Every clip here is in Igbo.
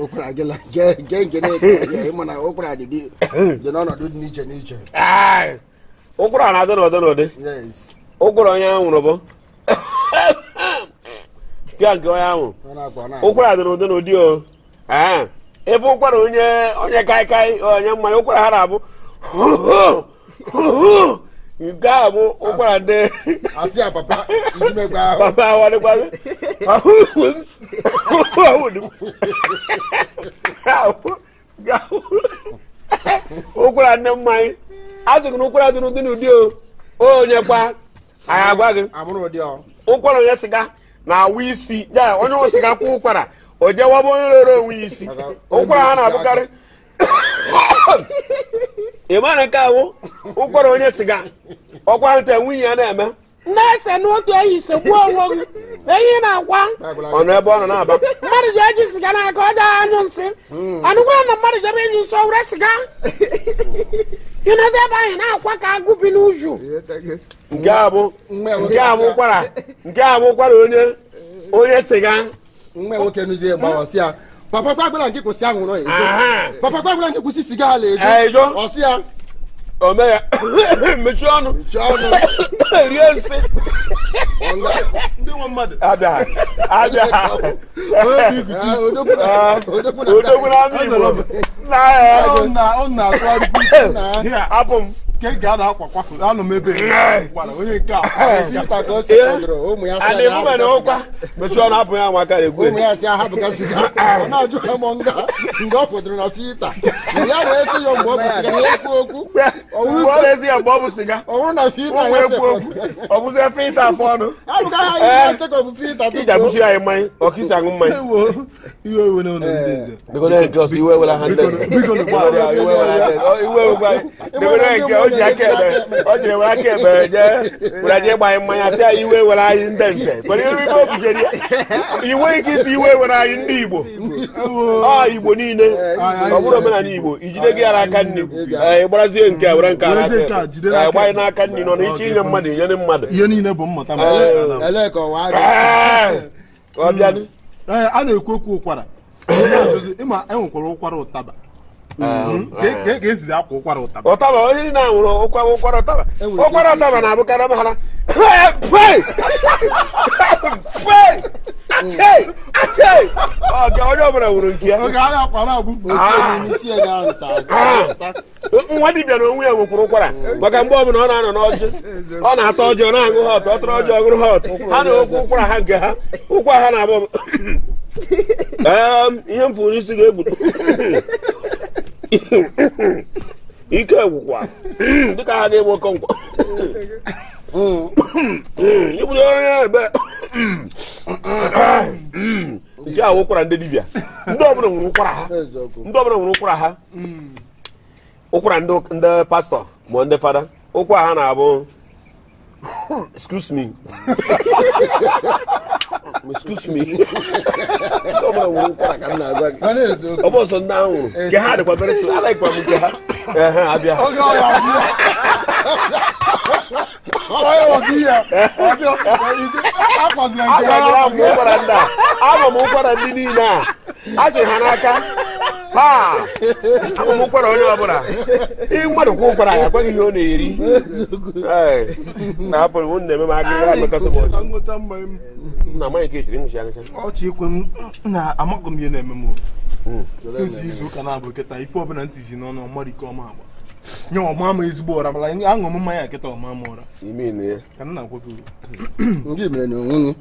Okra gela gengene imana okra didi je no no do niche. Okra na do. Yes. Okra onye anwụrụ bụ. Ka nke onye anwụ. Okra dị n'ụdị o. Ebe ụkwara onye kai onye mmanya ụkwara ha na-abụ nke a bụ ụkwara ndị asị a papa ijimekwa ahụ papa awadịkwa ụkwara ndị mmanya azụghị na ụkwara dị n'ụdị o onye kwa anyị agwa gị ụkwara onye sịga na-awụ isi ya onye nwe sịga kwa ụkwara o jewaba onye rere onwe ya isi ụkwara ha na-abụkarị ịmana nke ahụ ụkwara onye sịga ọkwa nta nwunye ya na-eme na-ese n'otu ehi sekwu onwe gị ehi na-akwa ọnụ ebe ọ nọ na-aba mmadụ ji eji siga n'aka ọ daa anyụ nsị anụkwara na mmadụ jebe enyi nsọ were siga ịnọzi ebe anyị na-akwa ka agụ bi n'uju nke a bụ ụkwara onye sịga mgbe nwoke nuzie gbawosi ya papa gbagbala nke kwụsị anwụrụ ya papa gbagbala nke kwụsị siga ala ejo ọsị ya ome ya mechie ọnụ rie nsị ndị nwe mmadụ abịa odogwu na ama igbo ọ na-atụ apụ m ke ga na-akwakwa anọ m ebe gwara onye nke a adị emume na ụkwa mechie ọnụ apụ ya maka egwu ụmụ ya si ahapụga siga ọ na-ajụ ha mọ nga ọ fọdụrụ na fita ya wee sị ya mgbe ọ bụ siga na ekwu okwu ọ na-ezi ya mgbe ọ bụ siga ọ bụrụ na fita ya ekwu okwu ọ bụzie fita afọ ọnụ abụga ha ihe chekọ bụ fita iji abụchi anyị mmanya ọkisi aṅụ mmanya iwe ewe na ụlọ ndị eze biko na nke ọsọ iwe wela ha ndị iwe nke o ji aka ebe o jiri were aka ebe jee gbanye mmanya sị anyị iwe were anyị ndị nze kwere iru ibe obijeri iwe ike isi iwe were anyị ndị Igbo Igbo niile ọ bụrụ omenala Igbo ijide gị ya n'aka nri ịgbarazie nke a were nke a gbanye n'aka nri nọ na iche inye mmadụ inyere mmadụ ihe niile bụ mmụta ọ bịanụ a na-ekwu okwu ụkwara ịma enwekwara ụkwara ụtaba ka esizi akwa ụkwara ụtaba onye niile anwụrụ ụkwara ụtaba na-abụkarị mahara onye ọbụla nwụrụ nke ya nwa dibịa na onwe ya nwekwara ụkwara maka mgbe ọbụla ọ na-anọ n'ọjị ọ na-ata ọjị ọ na-aṅụ họt ọ tọrọ ọjị ọṅụrụ họt ha na okwu ụkwara ha nke ha ụkwa ha na-abụ ihe m fụrụ isi ga-egbutu ike gwụkwa dịka ha ga-egbu oke nkwọ ibudo onye ebe nke a ụkwara ndị dibịa ndị ọbụla nwere ụkwara ha ụkwara ndị pastọ ma ndị fada ụkwara ha na-abụ excuse me ọbụla nwere ụkwara ka m na-agwa gị ọ bụ ọsọ ndị ahụ nke ha dịkwa bere so alaikwa m nke ha abịa ama m ụkwara ndị niile a achị ha n'aka ha ama m ụkwara onye ọbụla mmadụ kwa ụkwara ya akwaghị ihe ọ na-eri na-apụrụ m na-eme m aka emekọsị m ọchị na amaghị ka echiri nwụchi anya ọchị ikwe m na amaghị m ihe na-eme m sinsi izu ụka na-abụ kịta ife ọbụla ntị ji n'ọnụ ọmara ike ọma agba nye ọma ama ezigbo ụra mara aṅụ m mmanya kịta ọma ama ụra ka m na-agwago ndị mere na onwe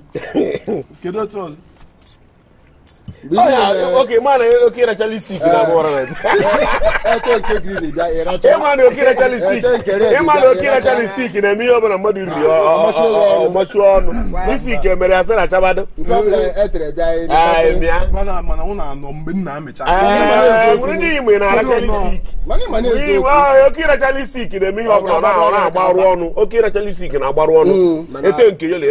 kedu otu ọzọ oke mana oke rachala isi ike na ọra na ịmana oke rachala isi ike na-eme ihe ọbụla mmadụ riri ọmachi ọnụ isi ike mere ya sị na chabado mana ụnụ anọ mgbe m na-amịcha nwere ndị Igbo na-arachala isi ike oke rachala isi ike na-eme ihe ọbụla ọ na-agbarụ ọnụ oke rachala isi ike na-agbarụ ọnụ ete nke yele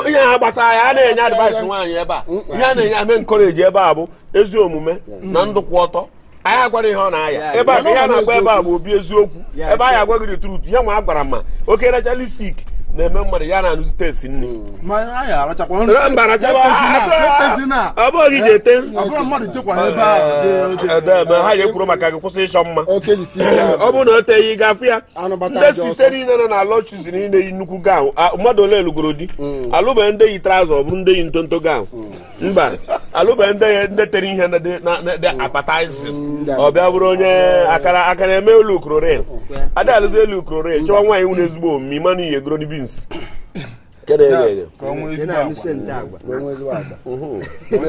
ihe ha gbasara ya a na-enye advice nwaanyị ebe a ihe a na-enye ame nkọreji ebe a bụ ezi omume na ndụ kwụ ọtọ anyị agwara ihe ọ na-aya ebe a ka ya na-agba ebe a bụ obi eziokwu ebe anyị agwa gị the truth ihe nwa a gwara ma oke racha listik na-eme mmadụ ya na-anụzi testi nri mba ọ bụ gị ga-ete ha ga-ekwuru maka gị kwụsị ịchọ mma ọ bụrụ na o teghị gafụ ya ndị sise niile nọ na lọchizi niile yi nnukwu gaahụ mmadụ ole lụgoro di alụbeghị ndị yi traụza ọ bụrụ ndị yi ntonto gaahụ mba alụbeghị ndị tere ihe na apataizi ọ bịa bụrụ onye akara eme elu ukrorel adị alụzi elu ukrorel chọwa nwaanyị nwere ezigbo omume manụ ihe egoro beans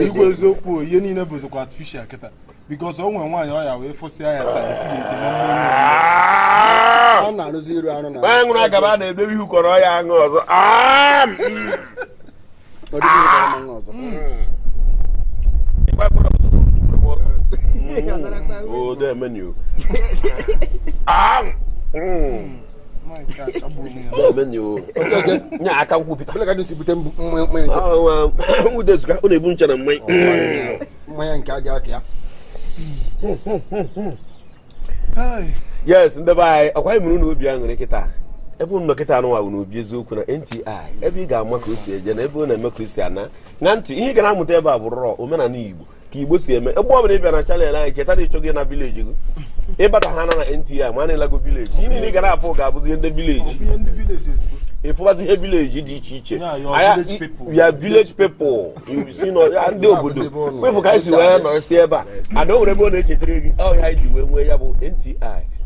igwe eziokwu ihe niile bụzikwa artificial kịta bikos o nwere nwaanyị ọya wee fụsịa ya taa ṅụrụ agaba na-edobe ihu kọrọ ọya aṅụ ọzọ nya aka nkwupụta nwudezuka ọ na-ebu ncha na mmanya nke aja aka ya yes ndị be anyị ọkwa anyị mụrụ na obi aṅụrị kịta ebe unu nọ kịta anụnwa bụ n'obi eziokwu na NTI ebe ị ga-ama ka o si eje na ebe ọ na-eme ka o si ana na ntị ihe ị ga na-amụta ebe a bụ rọ omenala Igbo ka Igbo si eme ebe ọ bụla ị bịa na chanel anyị cheta na ịchọ gị na vileji gị ịbata ha na NTI ma a na-elago vileji ihe niile ị ga na-afụ ga-abụzi ihe ndị vileji ịfụbazi ihe vileji dị iche iche ya village people ndị obodo kwefu ka anyị si wee nọrọsi ebe a ada o nwere ebe ọ na-echetara gị ọhịa anyị ji wee nwee ya bụ NTI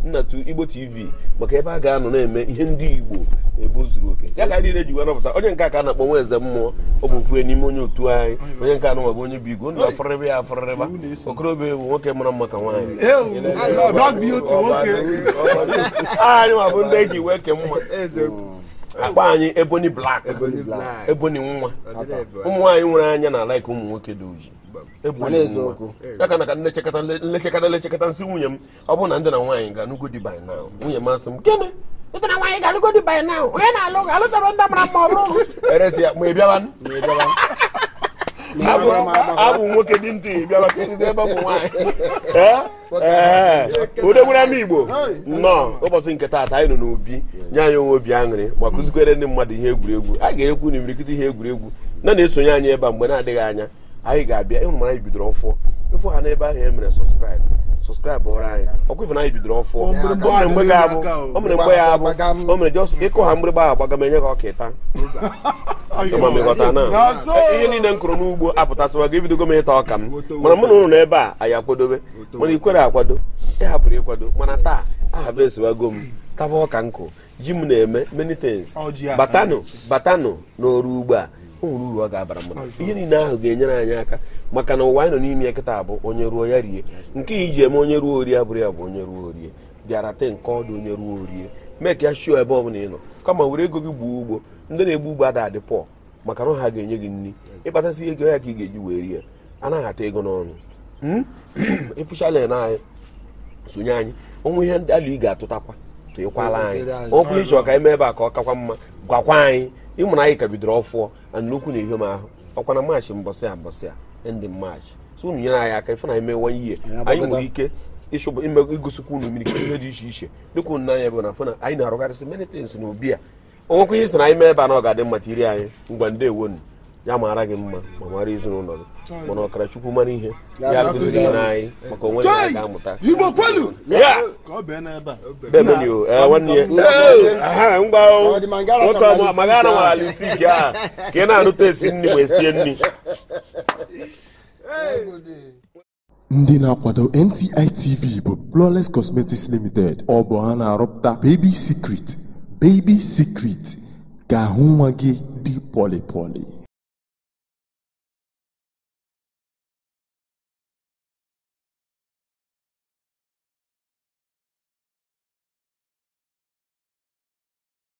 Nnatu Igbo TV maka ebe a ga-anọ na-eme ihe ndị Igbo ebe o zuru oke ya ka anyị niile ji wee nọpụta onye nke a ka a na-akpọ nwa eze mmụọ ọ bụ vue n'ime onye otu anyị onye nke anụ bụ onye bụ igwe ndụ afọrịba ya afọrịba okorobịa bụ nwoke mara mma ka nwaanyị anyị nwa bụ ndị eji wee ke mma akpa anyị Ebony Black Ebony nwa ụmụ nwaanyị nwere anya na alaika ụmụ nwoke dị oji ya ka na ka nlechekata nsị nwunye m ọ bụrụ na ndị na nwaanyị ga-anụgo di by now nwunye m asị m gịnị ndị na nwaanyị ga-alụgo di by now onye na-alụ ga-alụtara ndị mara mma ọ bụrụ eresi ya ma ị bịawa abụ nwoke dị ntị bịawa ebe bụ nwaanyị udegwere ama Igbo nnọọ ụbọchị nke taata anyị nọ n'obi nye anyị onwe obi aṅụrị ma kụzikwere ndị mmadụ ihe egwuregwu a ga-ekwu na imirikịta ihe egwuregwu na-esonye anyị ebe a mgbe na-adịghị anya anyị ga-abịa ịhụrụ mara anyị bidoro ọfọ ịfụ ha n'ebe ahụ e mere sọskraịbụ ọrụ anyị ọkwa ife na anyị bidoro ọfọ o mere mgbe ya abụ o mere jọs ịkụ ha mgbịrịgba ahụ gbaga menye ka ọ kịta ihe niile m kụrụ n'ugbo apụtasịwa ga ebidogo m ịta ọka m mana mụ na ụlọ n'ebe a anyị akwadobe mana ikwere akwado ịhapụrụ ịkwado mana taa aha bụ esiwago m taba ọka nkụ ji m na-eme many things batanụ n'ọrụ ugbo a o nwere uru ọ ga-abara mmadụ ihe niile ahụ ga-enyere anyị aka maka na ụwa anyị nọ n'ime ya kịta bụ onye ruo ya rie nke iji eme onye ruo orie abụrụ ya bụ onye ruo orie bịara te nke ọdụ onye ruo orie mee ka ya shio ebe ọ bụla ị nọ kama were ego gị gbuo ugbo ndị na-egbu ugbo ada adị pọọ maka na ha ga-enye gị nri ịkpatasị ego ya ka ị ga-eji wee rie anaghị ata ego n'ọnụ ịfụchala na anyị sonye anyị onwe ihe ndị alụ ị ga-atụtakwa tụnyekwala anyị ọ bụ ịchọ ka eme ebe a ka ọ kakwa mma gwakwa anyị ịmụrụ anyị ka bidoro ọfụọ na okwu na ihe m ahụ ọkwa na maachị mbọsị a ndị maachị so unu nyere anyị aka ife na emewe ihe anyị nwere ike igosikwa unu mmiri ihe dị iche iche dịka unu n'anya ebe na afọ na anyị na-arụgarịsị many things na obi a onwekwa ihe si na anyị mee ebe a na ọ ga-adị mma tiri anyị ngwa ndị ewonu ya mara gị mma ma mara ezinụlọ gị mana ọkara Chukwu mara ihe ya gụziri anyị maka onwe ya ga-amụta nwoke magana nwara listik a ka ị na-anụta esi nri ma esie nri ndị na-akwado NTI TV bụ Flawless Cosmetics Limited. Ọ bụ ha na-arụpụta Baby Secret ka ahụ nwa gị dị pọlị pọlị.